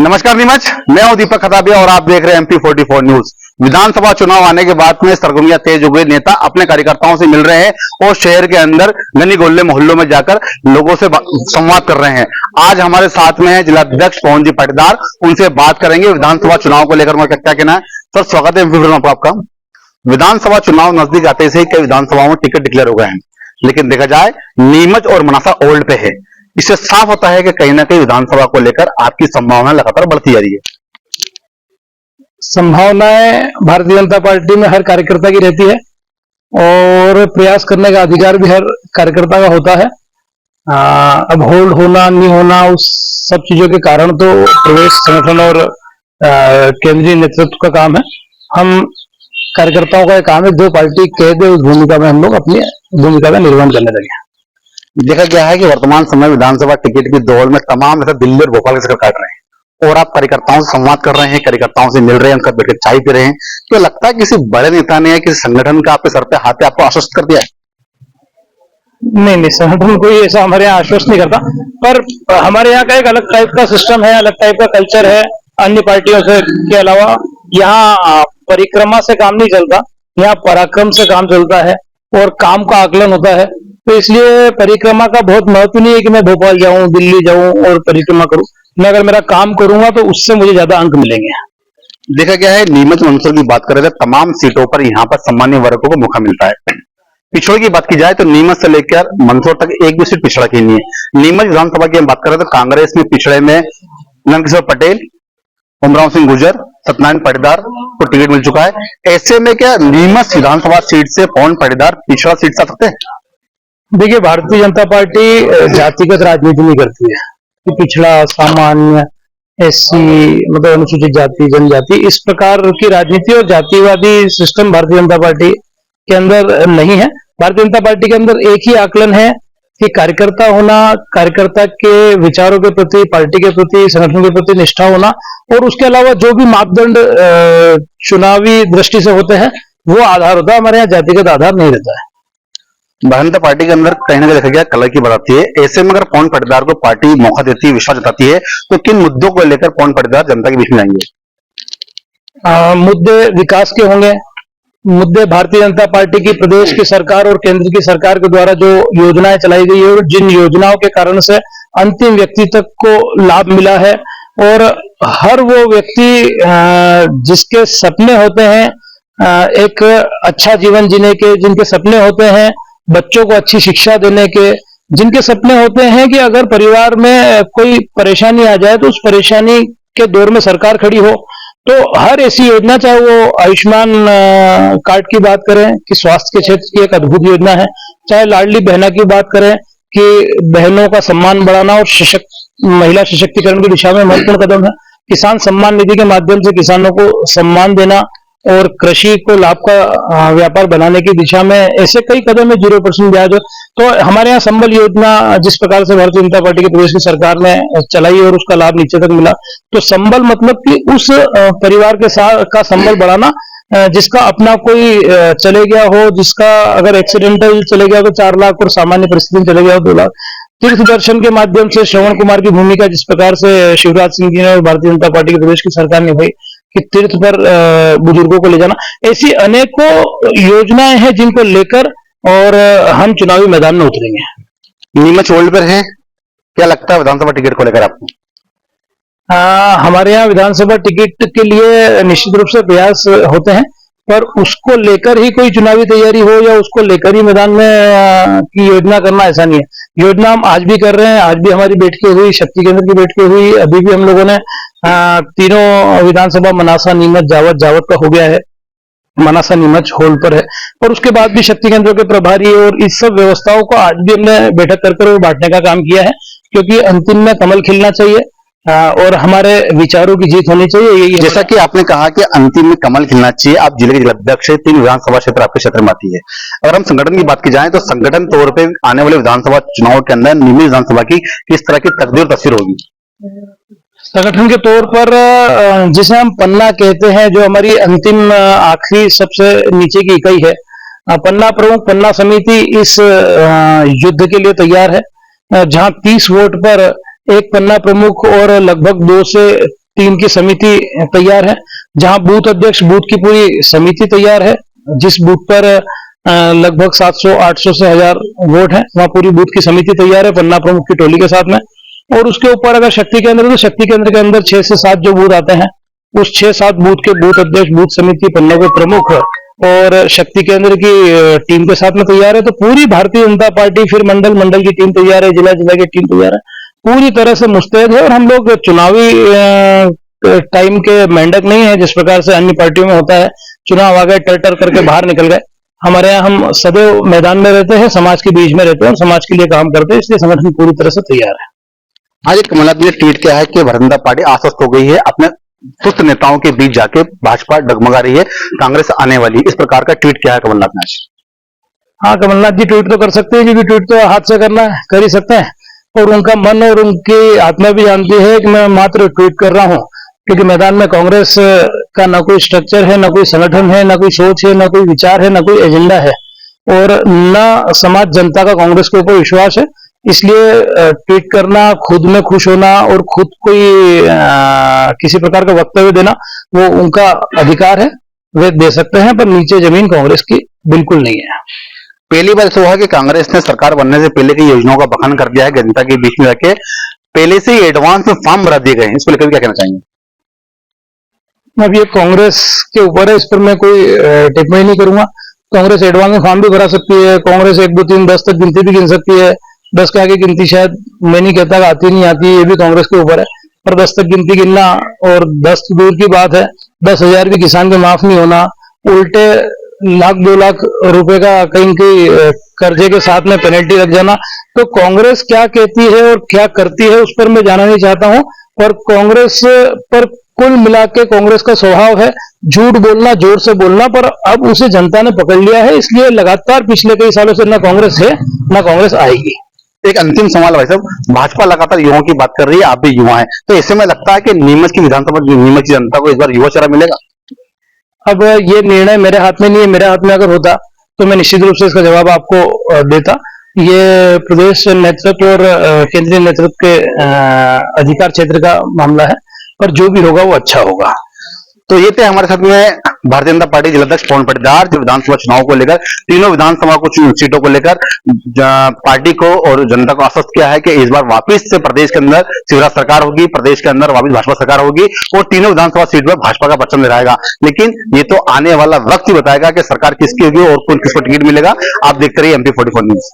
नमस्कार नीमच, मैं हूं दीपक खताबिया और आप देख रहे हैं MP44 न्यूज। विधानसभा चुनाव आने के बाद में सरगर्मियां तेज हो गई। नेता अपने कार्यकर्ताओं से मिल रहे हैं और शहर के अंदर गली गोल्ले मोहल्लों में जाकर लोगों से संवाद कर रहे हैं। आज हमारे साथ में है जिलाध्यक्ष पवन जी पाटीदार, उनसे बात करेंगे विधानसभा चुनाव को लेकर उनका क्या कहना है। सर, स्वागत है MP44 में आपका। विधानसभा चुनाव नजदीक आते से ही कई विधानसभाओं में टिकट डिक्लेयर हो गए हैं, लेकिन देखा जाए नीमच और मनासा ओल्ड पे है। इससे साफ होता है कि कहीं ना कहीं विधानसभा को लेकर आपकी संभावना लगातार बढ़ती जा रही है। संभावनाएं भारतीय जनता पार्टी में हर कार्यकर्ता की रहती है और प्रयास करने का अधिकार भी हर कार्यकर्ता का होता है। अब होल्ड होना नहीं होना उस सब चीजों के कारण तो प्रदेश संगठन और केंद्रीय नेतृत्व का काम है। हम कार्यकर्ताओं का काम है, जो पार्टी कह दे उस भूमिका में हम लोग अपनी भूमिका का निर्वहन करने लगे। देखा गया है कि वर्तमान समय विधानसभा टिकट की दौड़ में तमाम ऐसा दिल्ली और भोपाल के चक्कर काट रहे हैं और आप कार्यकर्ताओं से संवाद कर रहे हैं, कार्यकर्ताओं से मिल रहे हैं, उनका बैठकर चाय पी रहे हैं। तो लगता है किसी बड़े नेता ने या किसी संगठन का आपके सर पे हाथ पे आपको आश्वस्त कर दिया है? नहीं, संगठन कोई ऐसा हमारे यहाँ आश्वस्त नहीं करता, पर हमारे यहाँ का एक अलग टाइप का सिस्टम है, अलग टाइप का कल्चर है। अन्य पार्टियों से के अलावा यहाँ परिक्रमा से काम नहीं चलता, यहाँ पराक्रम से काम चलता है और काम का आकलन होता है। तो इसलिए परिक्रमा का बहुत महत्व नहीं है कि मैं भोपाल जाऊं, दिल्ली जाऊं और परिक्रमा करूं। मैं अगर मेरा काम करूंगा तो उससे मुझे ज्यादा अंक मिलेंगे। देखा गया है नीमच मंदसौर की बात करें तो तमाम सीटों पर यहाँ पर सामान्य वर्गों को मौका मिलता है। पिछड़ों की बात की जाए तो नीमच से लेकर मंदसौर तक एक भी सीट पिछड़ा की नहीं है। नीमच विधानसभा की हम बात करें तो कांग्रेस में पिछड़े में नंदकिशोर पटेल, उमराव सिंह गुर्जर, सत्यनारायण पाटीदार को टिकट मिल चुका है। ऐसे में क्या नीमच विधानसभा सीट से पवन पाटीदार पिछड़ा सीट से आ सकते हैं? देखिए, भारतीय जनता पार्टी जातिगत राजनीति नहीं करती है कि पिछड़ा, सामान्य, SC मतलब अनुसूचित जाति, जनजाति, इस प्रकार की राजनीति और जातिवादी सिस्टम भारतीय जनता पार्टी के अंदर नहीं है। भारतीय जनता पार्टी के अंदर एक ही आकलन है कि कार्यकर्ता होना, कार्यकर्ता के विचारों के प्रति, पार्टी के प्रति, संगठन के प्रति निष्ठा होना और उसके अलावा जो भी मापदंड चुनावी दृष्टि से होते हैं वो आधार होता है। हमारे यहाँ जातिगत आधार नहीं रहता है। भारतीय जनता पार्टी के अंदर कहीं ना कहीं देखा गया कलर की बात आती है। ऐसे में अगर पवन पाटीदार को पार्टी मौका देती है, विश्वास जताती है, तो किन मुद्दों को लेकर पवन पाटीदार जनता के बीच में आएंगे? मुद्दे विकास के होंगे, मुद्दे भारतीय जनता पार्टी की प्रदेश की सरकार और केंद्र की सरकार के द्वारा जो योजनाएं चलाई गई है और जिन योजनाओं के कारण से अंतिम व्यक्ति तक को लाभ मिला है और हर वो व्यक्ति जिसके सपने होते हैं एक अच्छा जीवन जीने के, जिनके सपने होते हैं बच्चों को अच्छी शिक्षा देने के, जिनके सपने होते हैं कि अगर परिवार में कोई परेशानी आ जाए तो उस परेशानी के दौर में सरकार खड़ी हो, तो हर ऐसी योजना, चाहे वो आयुष्मान कार्ड की बात करें कि स्वास्थ्य के क्षेत्र की एक अद्भुत योजना है, चाहे लाडली बहना की बात करें कि बहनों का सम्मान बढ़ाना और महिला सशक्तिकरण की दिशा में महत्वपूर्ण कदम है, किसान सम्मान निधि के माध्यम से किसानों को सम्मान देना और कृषि को लाभ का व्यापार बनाने की दिशा में ऐसे कई कदम है। 0% ब्याज। तो हमारे यहाँ संबल योजना जिस प्रकार से भारतीय जनता पार्टी की प्रदेश की सरकार ने चलाई और उसका लाभ नीचे तक मिला, तो संबल मतलब कि उस परिवार के साथ का संबल बढ़ाना जिसका अपना कोई चले गया हो, जिसका अगर एक्सीडेंटल चले गया तो 4 लाख और सामान्य परिस्थिति में चले गया हो 2 लाख। तीर्थ दर्शन के माध्यम से श्रवण कुमार की भूमिका जिस प्रकार से शिवराज सिंह जी ने और भारतीय जनता पार्टी की प्रदेश की सरकार ने भाई कि तीर्थ पर बुजुर्गों को ले जाना, ऐसी अनेकों योजनाएं हैं जिनको लेकर और हम चुनावी मैदान में उतरेंगे। नीमच ओल्ड पर है, क्या लगता है विधानसभा टिकट को लेकर आपको? हमारे यहाँ विधानसभा टिकट के लिए निश्चित रूप से प्रयास होते हैं, पर उसको लेकर ही कोई चुनावी तैयारी हो या उसको लेकर ही मैदान में की योजना करना, ऐसा नहीं है। योजना हम आज भी कर रहे हैं। आज भी हमारी बैठकें हुई, शक्ति केंद्र की बैठकें हुई। अभी भी हम लोगों ने तीनों विधानसभा मनासा, नीमच, जावद का हो गया है। मनासा नीमच होल्ड पर है और उसके बाद भी शक्ति केंद्रों के प्रभारी और इस सब व्यवस्थाओं को आज भी हमने बैठक कर बांटने का काम किया है, क्योंकि अंतिम में कमल खिलना चाहिए और हमारे विचारों की जीत होनी चाहिए। यही जैसा कि आपने कहा कि अंतिम में कमल खिलना चाहिए, आप जिले के जिलाध्यक्ष है, 3 विधानसभा क्षेत्र आपके क्षेत्र में आती है। अगर हम संगठन की बात की जाए तो संगठन तौर पे आने वाले विधानसभा चुनाव के अंदर नीमच विधानसभा की किस तरह की तकदीर तस्वीर होगी? संगठन के तौर पर जिसे हम पन्ना कहते हैं, जो हमारी अंतिम आखिरी सबसे नीचे की इकाई है, पन्ना प्रमुख, पन्ना समिति इस युद्ध के लिए तैयार है, जहां 30 वोट पर एक पन्ना प्रमुख और लगभग 2 से टीम की समिति तैयार है, जहां बूथ अध्यक्ष बूथ की पूरी समिति तैयार है। जिस बूथ पर लगभग 700-800 से 1000 वोट है, वहां पूरी बूथ की समिति तैयार है पन्ना प्रमुख की टोली के साथ में। और उसके ऊपर अगर शक्ति केंद्र है तो शक्ति केंद्र के अंदर 6 से 7 जो बूथ आते हैं, उस 6-7 बूथ के बूथ अध्यक्ष बूथ समिति पन्ना के प्रमुख और शक्ति केंद्र की टीम के साथ में तैयार है। तो पूरी भारतीय जनता पार्टी, फिर मंडल की टीम तैयार है, जिला की टीम तैयार है, पूरी तरह से मुस्तैद है। और हम लोग चुनावी टाइम के मेंढक नहीं है, जिस प्रकार से अन्य पार्टियों में होता है, चुनाव आ गए टर करके बाहर निकल गए। हमारे यहाँ हम सदैव मैदान में रहते हैं, समाज के बीच में रहते हैं और समाज के लिए काम करते हैं, इसलिए संगठन पूरी तरह से तैयार है। आज एक कमलनाथ ने ट्वीट किया है कि भारतीय जनता पार्टी आश्वस्त हो गई है, अपने सुस्त नेताओं के बीच जाके भाजपा डगमगा रही है, कांग्रेस आने वाली, इस प्रकार का ट्वीट किया है कमलनाथ ने आज। हाँ, कमलनाथ जी ट्वीट तो कर सकते हैं, क्योंकि ट्वीट तो हाथ से करना है, कर ही सकते हैं। और उनका मन और उनकी आत्मा भी जानती है कि मैं मात्र ट्वीट कर रहा हूं, क्योंकि मैदान में कांग्रेस का ना कोई स्ट्रक्चर है, ना कोई संगठन है, ना कोई सोच है, ना कोई विचार है, ना कोई एजेंडा है, और ना समाज जनता का कांग्रेस के ऊपर विश्वास है। इसलिए ट्वीट करना, खुद में खुश होना और खुद कोई किसी प्रकार का वक्तव्य देना, वो उनका अधिकार है, वे दे सकते हैं, पर नीचे जमीन कांग्रेस की बिल्कुल नहीं है। पहली बार ऐसा हुआ कि कांग्रेस ने सरकार बनने से पहले की योजनाओं का बखान कर दिया है, जनता के बीच में जाके पहले से ही एडवांस में फॉर्म भरा दिए गए हैं, इसको लेकर क्या कहना चाहेंगे? अब ये कांग्रेस के ऊपर है, इस पर मैं कोई टिप्पणी नहीं करूंगा। कांग्रेस एडवांस में फॉर्म भी भरा सकती है, कांग्रेस 1, 2, 3, 10 तक गिनती भी गिन सकती है। 10 के आगे गिनती शायद मैं नहीं कहता आती नहीं आती, ये भी कांग्रेस के ऊपर है, पर 10 तक गिनती गिनना, और 10 दूर की बात है, 10,000 भी किसान के माफ नहीं होना, उल्टे 1,00,000-2 लाख रुपए का कहीं कर्जे के साथ में पेनल्टी लग जाना। तो कांग्रेस क्या कहती है और क्या करती है उस पर मैं जाना नहीं चाहता हूं, और कांग्रेस पर कुल मिला के कांग्रेस का स्वभाव है झूठ बोलना, जोर से बोलना, पर अब उसे जनता ने पकड़ लिया है, इसलिए लगातार पिछले कई सालों से ना कांग्रेस है ना कांग्रेस आएगी। एक अंतिम सवाल भाई साहब, भाजपा लगातार युवाओं की बात कर रही है, आप भी युवा हैं, तो ऐसे में लगता है कि नीमच की विधानसभा, नीमच की जनता को इस बार युवा चेहरा मिलेगा? अब ये निर्णय मेरे हाथ में नहीं है, मेरे हाथ में अगर होता तो मैं निश्चित रूप से इसका जवाब आपको देता। ये प्रदेश नेतृत्व और केंद्रीय नेतृत्व के अधिकार क्षेत्र का मामला है, पर जो भी होगा वो अच्छा होगा। तो ये थे हमारे साथ में भारतीय जनता पार्टी जिलाध्यक्ष पवन पाटीदार, जो विधानसभा चुनाव को लेकर, तीनों विधानसभा कुछ सीटों को लेकर पार्टी को और जनता को आश्वस्त किया है कि इस बार वापस से प्रदेश के अंदर शिवराज सरकार होगी, प्रदेश के अंदर वापस भाजपा सरकार होगी और तीनों विधानसभा सीट में भाजपा का परचम लहराएगा। लेकिन ये तो आने वाला वक्त ही बताएगा कि सरकार किसकी होगी और किसको टिकट मिलेगा। आप देखते रहिए MP44 न्यूज।